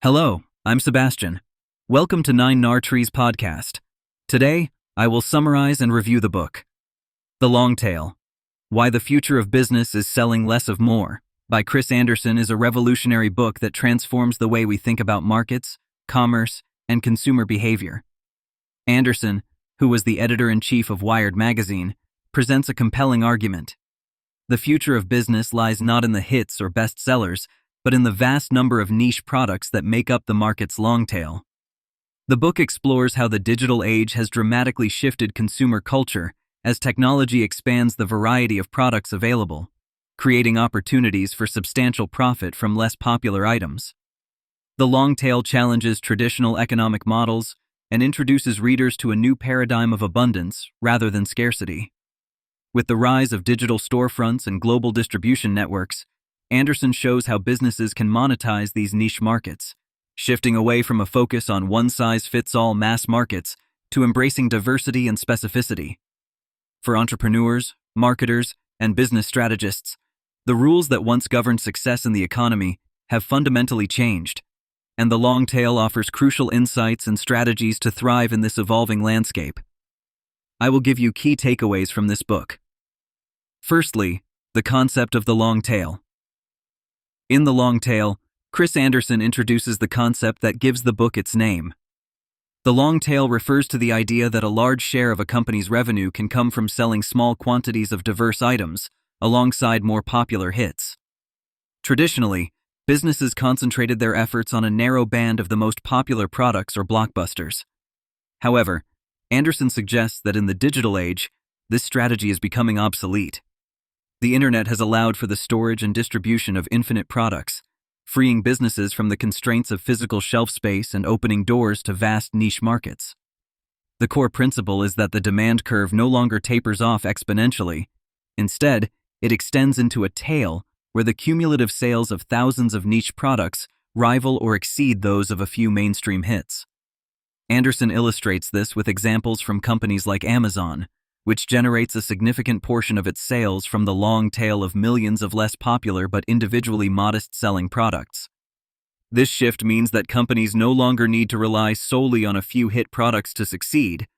Hello, I'm Sebastian. Welcome to Nine Nar Trees podcast. Today, I will summarize and review the book, The Long Tail: Why the Future of Business is Selling Less of More, by Chris Anderson is a revolutionary book that transforms the way we think about markets, commerce, and consumer behavior. Anderson, who was the editor-in-chief of Wired magazine, presents a compelling argument. The future of business lies not in the hits or bestsellers, but in the vast number of niche products that make up the market's long tail. The book explores how the digital age has dramatically shifted consumer culture as technology expands the variety of products available, creating opportunities for substantial profit from less popular items. The long tail challenges traditional economic models and introduces readers to a new paradigm of abundance rather than scarcity. With the rise of digital storefronts and global distribution networks, Anderson shows how businesses can monetize these niche markets, shifting away from a focus on one-size-fits-all mass markets to embracing diversity and specificity. For entrepreneurs, marketers, and business strategists, the rules that once governed success in the economy have fundamentally changed, and the long tail offers crucial insights and strategies to thrive in this evolving landscape. I will give you key takeaways from this book. Firstly, the concept of the long tail. In The Long Tail, Chris Anderson introduces the concept that gives the book its name. The long tail refers to the idea that a large share of a company's revenue can come from selling small quantities of diverse items, alongside more popular hits. Traditionally, businesses concentrated their efforts on a narrow band of the most popular products or blockbusters. However, Anderson suggests that in the digital age, this strategy is becoming obsolete. The internet has allowed for the storage and distribution of infinite products, freeing businesses from the constraints of physical shelf space and opening doors to vast niche markets. The core principle is that the demand curve no longer tapers off exponentially. Instead, it extends into a tail where the cumulative sales of thousands of niche products rival or exceed those of a few mainstream hits. Anderson illustrates this with examples from companies like Amazon, which generates a significant portion of its sales from the long tail of millions of less popular but individually modest-selling products. This shift means that companies no longer need to rely solely on a few hit products to succeed,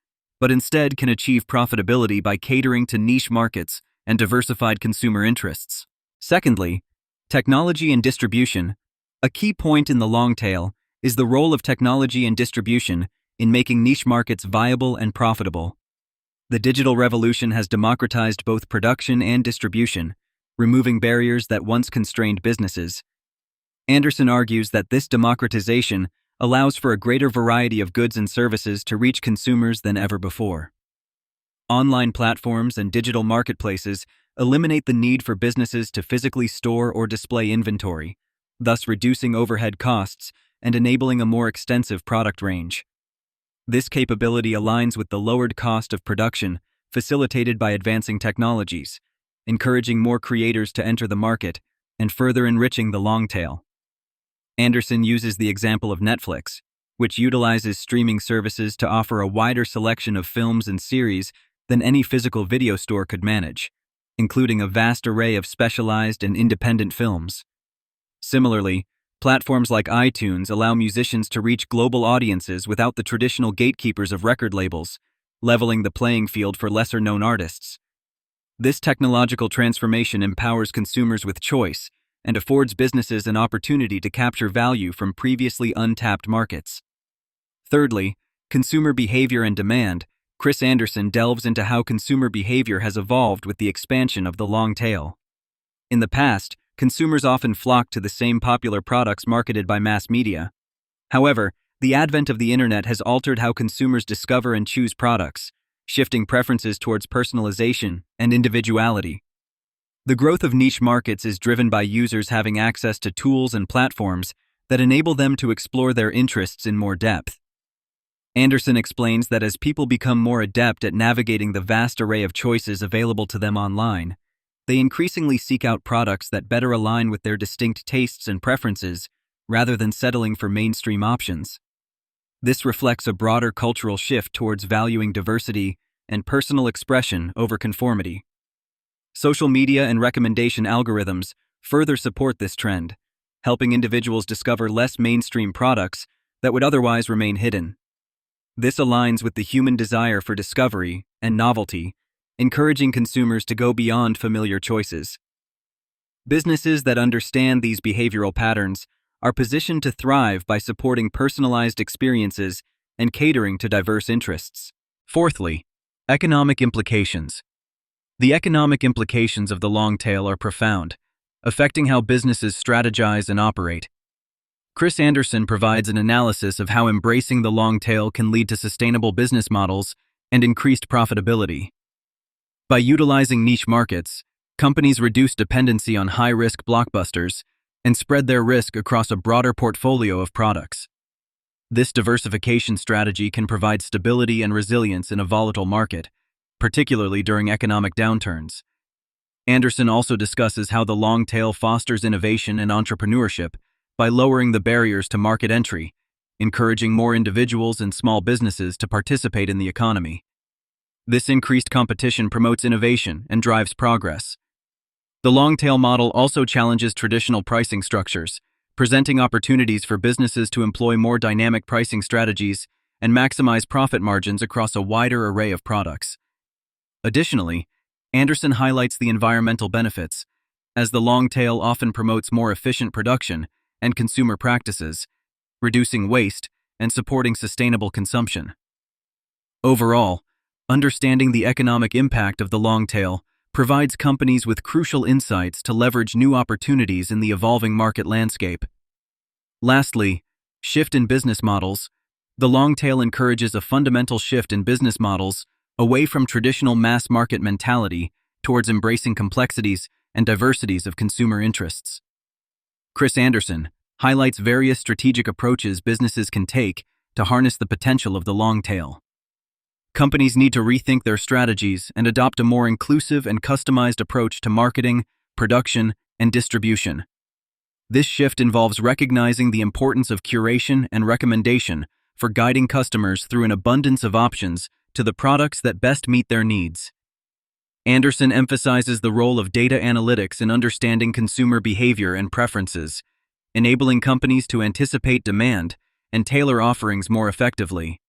but instead can achieve profitability by catering to niche markets and diversified consumer interests. Secondly, technology and distribution. A key point in the long tail is the role of technology and distribution in making niche markets viable and profitable. The digital revolution has democratized both production and distribution, removing barriers that once constrained businesses. Anderson argues that this democratization allows for a greater variety of goods and services to reach consumers than ever before. Online platforms and digital marketplaces eliminate the need for businesses to physically store or display inventory, thus reducing overhead costs and enabling a more extensive product range. This capability aligns with the lowered cost of production facilitated by advancing technologies, encouraging more creators to enter the market and further enriching the long tail. Anderson uses the example of Netflix, which utilizes streaming services to offer a wider selection of films and series than any physical video store could manage, including a vast array of specialized and independent films. Similarly, platforms like iTunes allow musicians to reach global audiences without the traditional gatekeepers of record labels, leveling the playing field for lesser-known artists. This technological transformation empowers consumers with choice and affords businesses an opportunity to capture value from previously untapped markets. Thirdly, consumer behavior and demand. Chris Anderson delves into how consumer behavior has evolved with the expansion of the long tail. In the past, consumers often flocked to the same popular products marketed by mass media. However, the advent of the internet has altered how consumers discover and choose products, shifting preferences towards personalization and individuality. The growth of niche markets is driven by users having access to tools and platforms that enable them to explore their interests in more depth. Anderson explains that as people become more adept at navigating the vast array of choices available to them online, they increasingly seek out products that better align with their distinct tastes and preferences, rather than settling for mainstream options. This reflects a broader cultural shift towards valuing diversity and personal expression over conformity. Social media and recommendation algorithms further support this trend, helping individuals discover less mainstream products that would otherwise remain hidden. This aligns with the human desire for discovery and novelty, encouraging consumers to go beyond familiar choices. Businesses that understand these behavioral patterns are positioned to thrive by supporting personalized experiences and catering to diverse interests. Fourthly, economic implications. The economic implications of the long tail are profound, affecting how businesses strategize and operate. Chris Anderson provides an analysis of how embracing the long tail can lead to sustainable business models and increased profitability. By utilizing niche markets, companies reduce dependency on high-risk blockbusters and spread their risk across a broader portfolio of products. This diversification strategy can provide stability and resilience in a volatile market, particularly during economic downturns. Anderson also discusses how the long tail fosters innovation and entrepreneurship by lowering the barriers to market entry, encouraging more individuals and small businesses to participate in the economy. This increased competition promotes innovation and drives progress. The long tail model also challenges traditional pricing structures, presenting opportunities for businesses to employ more dynamic pricing strategies and maximize profit margins across a wider array of products. Additionally, Anderson highlights the environmental benefits, as the long tail often promotes more efficient production and consumer practices, reducing waste and supporting sustainable consumption. Overall, understanding the economic impact of the long tail provides companies with crucial insights to leverage new opportunities in the evolving market landscape. Lastly, shift in business models. The long tail encourages a fundamental shift in business models away from traditional mass market mentality towards embracing complexities and diversities of consumer interests. Chris Anderson highlights various strategic approaches businesses can take to harness the potential of the long tail. Companies need to rethink their strategies and adopt a more inclusive and customized approach to marketing, production, and distribution. This shift involves recognizing the importance of curation and recommendation for guiding customers through an abundance of options to the products that best meet their needs. Anderson emphasizes the role of data analytics in understanding consumer behavior and preferences, enabling companies to anticipate demand and tailor offerings more effectively.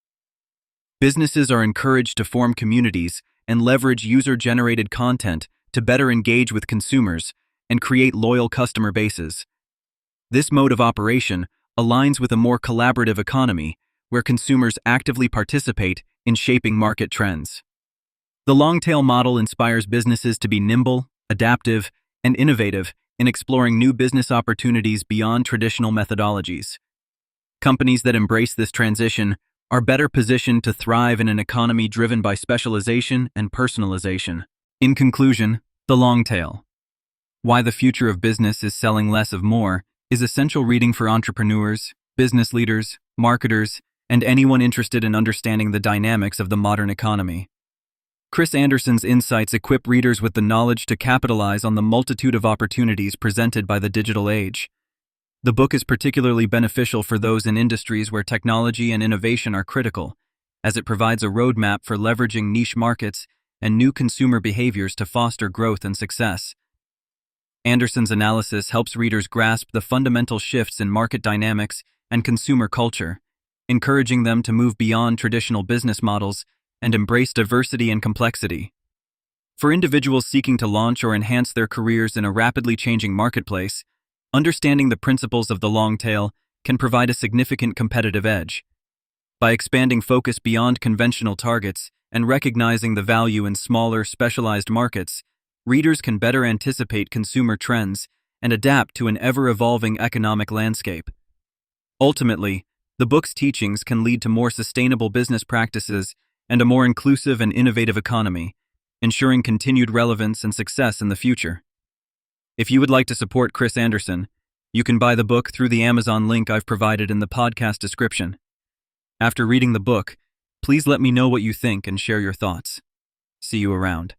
Businesses are encouraged to form communities and leverage user-generated content to better engage with consumers and create loyal customer bases. This mode of operation aligns with a more collaborative economy where consumers actively participate in shaping market trends. The long-tail model inspires businesses to be nimble, adaptive, and innovative in exploring new business opportunities beyond traditional methodologies. Companies that embrace this transition are better positioned to thrive in an economy driven by specialization and personalization. In conclusion, the long tail. Why the Future of Business is Selling Less of More is essential reading for entrepreneurs, business leaders, marketers, and anyone interested in understanding the dynamics of the modern economy. Chris Anderson's insights equip readers with the knowledge to capitalize on the multitude of opportunities presented by the digital age. The book is particularly beneficial for those in industries where technology and innovation are critical, as it provides a roadmap for leveraging niche markets and new consumer behaviors to foster growth and success. Anderson's analysis helps readers grasp the fundamental shifts in market dynamics and consumer culture, encouraging them to move beyond traditional business models and embrace diversity and complexity. For individuals seeking to launch or enhance their careers in a rapidly changing marketplace, understanding the principles of the long tail can provide a significant competitive edge. By expanding focus beyond conventional targets and recognizing the value in smaller, specialized markets, readers can better anticipate consumer trends and adapt to an ever-evolving economic landscape. Ultimately, the book's teachings can lead to more sustainable business practices and a more inclusive and innovative economy, ensuring continued relevance and success in the future. If you would like to support Chris Anderson, you can buy the book through the Amazon link I've provided in the podcast description. After reading the book, please let me know what you think and share your thoughts. See you around.